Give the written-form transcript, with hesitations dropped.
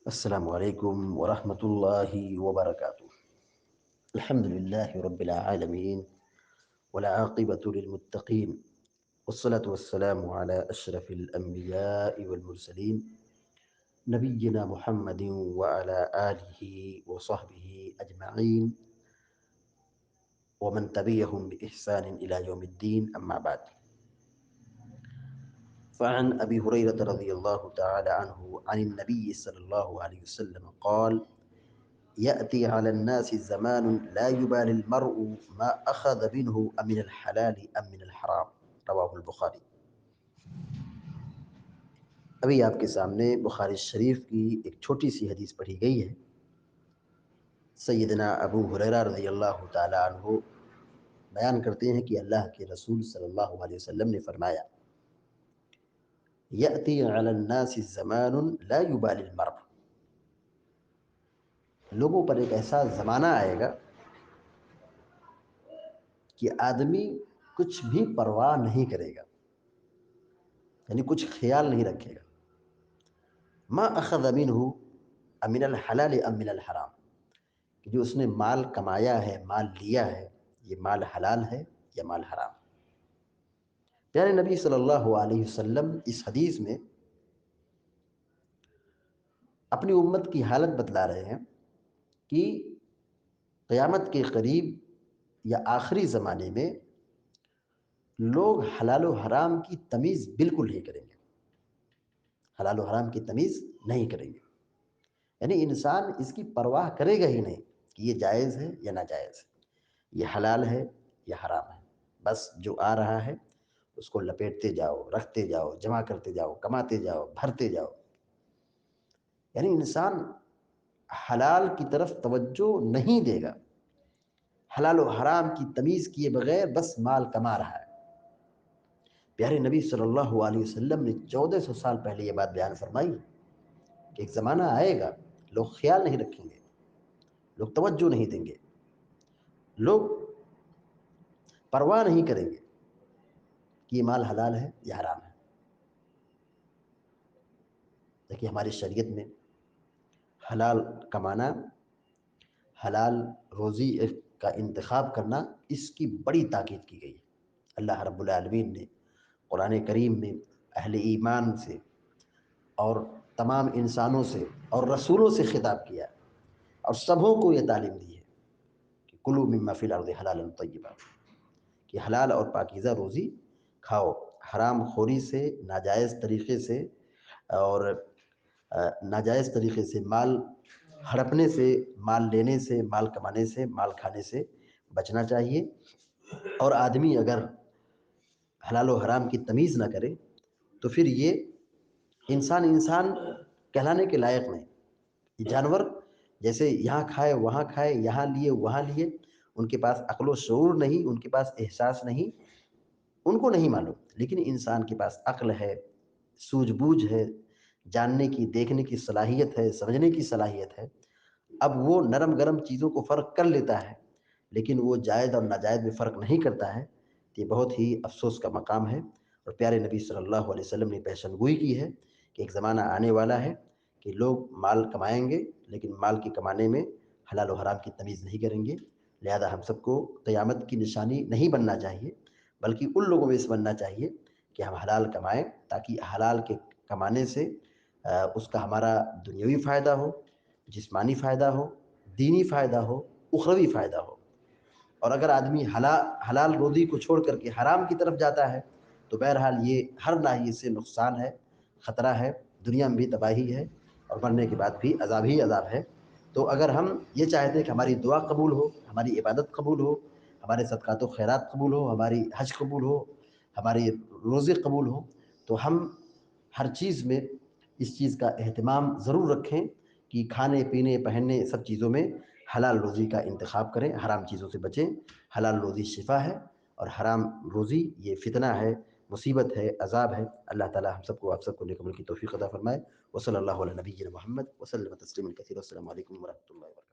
السلام عليكم ورحمة الله وبركاته. الحمد لله رب العالمين، والعاقبة للمتقين، والصلاة والسلام على أشرف الأنبياء والمرسلين، نبينا محمد وعلى آله وصحبه أجمعين، ومن تبعهم بإحسان إلى يوم الدين. أما بعد، فعن أبي هريرة رضي الله تعالى عنه عن النبي صلى الله عليه وسلم قال: يأتي على الناس زمان لا يبالي المرء ما أخذ منه أم من الحلال أم من الحرام. رواہ البخاری۔ ابھی آپ کے سامنے بخاری شریف کی ایک چھوٹی سی حدیث پڑھی گئی ہے۔ سیدنا ابو ہریرہ رضی اللہ تعالی عنہ بیان کرتے ہیں کہ اللہ کے رسول صلی اللہ علیہ وسلم نے فرمایا: یأتی علی الناس زمان لا یبالی المرء، لوگوں پر ایک ایسا زمانہ آئے گا کہ آدمی کچھ بھی پرواہ نہیں کرے گا، یعنی کچھ خیال نہیں رکھے گا۔ ما اخذ منہ امن الحلال ام من الحرام، کہ جو اس نے مال کمایا ہے، مال لیا ہے، یہ مال حلال ہے یا مال حرام۔ پیارے نبی صلی اللہ علیہ وسلم اس حدیث میں اپنی امت کی حالت بتلا رہے ہیں کہ قیامت کے قریب یا آخری زمانے میں لوگ حلال و حرام کی تمیز بالکل نہیں کریں گے، حلال و حرام کی تمیز نہیں کریں گے، یعنی انسان اس کی پرواہ کرے گا ہی نہیں کہ یہ جائز ہے یا ناجائز ہے، یہ حلال ہے یا حرام ہے۔ بس جو آ رہا ہے اس کو لپیٹتے جاؤ، رکھتے جاؤ، جمع کرتے جاؤ، کماتے جاؤ، بھرتے جاؤ۔ یعنی انسان حلال کی طرف توجہ نہیں دے گا، حلال و حرام کی تمیز کیے بغیر بس مال کما رہا ہے۔ پیارے نبی صلی اللہ علیہ وسلم نے 1400 سال پہلے یہ بات بیان فرمائی کہ ایک زمانہ آئے گا لوگ خیال نہیں رکھیں گے، لوگ توجہ نہیں دیں گے، لوگ پرواہ نہیں کریں گے کہ یہ مال حلال ہے یا حرام ہے۔ دیکھیے ہماری شریعت میں حلال کمانا، حلال روزی کا انتخاب کرنا، اس کی بڑی تاکید کی گئی ہے۔ اللہ رب العالمین نے قرآن کریم میں اہل ایمان سے اور تمام انسانوں سے اور رسولوں سے خطاب کیا اور سبوں کو یہ تعلیم دی ہے کہ کلوا مما فی الارض حلالا طیبا، کہ حلال اور پاکیزہ روزی کھاؤ، حرام خوری سے، ناجائز طریقے سے اور ناجائز طریقے سے مال ہڑپنے سے، مال لینے سے، مال کمانے سے، مال کھانے سے بچنا چاہیے۔ اور آدمی اگر حلال و حرام کی تمیز نہ کرے تو پھر یہ انسان کہلانے کے لائق نہیں۔ یہ جانور جیسے یہاں کھائے وہاں کھائے، یہاں لیے وہاں لیے، ان کے پاس عقل و شعور نہیں، ان کے پاس احساس نہیں، ان کو نہیں معلوم۔ لیکن انسان کے پاس عقل ہے، سوجھ بوجھ ہے، جاننے کی، دیکھنے کی صلاحیت ہے، سمجھنے کی صلاحیت ہے۔ اب وہ نرم گرم چیزوں کو فرق کر لیتا ہے، لیکن وہ جائز اور ناجائز میں فرق نہیں کرتا ہے۔ یہ بہت ہی افسوس کا مقام ہے، اور پیارے نبی صلی اللہ علیہ وسلم نے پیشن گوئی کی ہے کہ ایک زمانہ آنے والا ہے کہ لوگ مال کمائیں گے لیکن مال کے کمانے میں حلال و حرام کی تمیز نہیں کریں گے۔ لہذا ہم سب کو قیامت کی نشانی نہیں بننا چاہیے، بلکہ ان لوگوں میں سے بننا چاہیے کہ ہم حلال کمائیں، تاکہ حلال کے کمانے سے اس کا ہمارا دنیاوی فائدہ ہو، جسمانی فائدہ ہو، دینی فائدہ ہو، اخروی فائدہ ہو۔ اور اگر آدمی حلال روزی کو چھوڑ کر کے حرام کی طرف جاتا ہے تو بہرحال یہ ہر ناحیے سے نقصان ہے، خطرہ ہے، دنیا میں بھی تباہی ہے اور مرنے کے بعد بھی عذاب ہی عذاب ہے۔ تو اگر ہم یہ چاہتے ہیں کہ ہماری دعا قبول ہو، ہماری عبادت قبول ہو، ہمارے صدقات و خیرات قبول ہو، ہماری حج قبول ہو، ہماری روزے قبول ہو، تو ہم ہر چیز میں اس چیز کا اہتمام ضرور رکھیں کہ کھانے پینے پہننے سب چیزوں میں حلال روزی کا انتخاب کریں، حرام چیزوں سے بچیں۔ حلال روزی شفا ہے اور حرام روزی یہ فتنہ ہے، مصیبت ہے، عذاب ہے۔ اللہ تعالی ہم سب کو، آپ سب کو نیک عمل کی توفیق عطا فرمائے۔ وصلی اللہ علیہ نبینا محمد وسلم تسلیما کثیرا۔ السلام علیکم ورحمۃ اللہ وبرکاتہ۔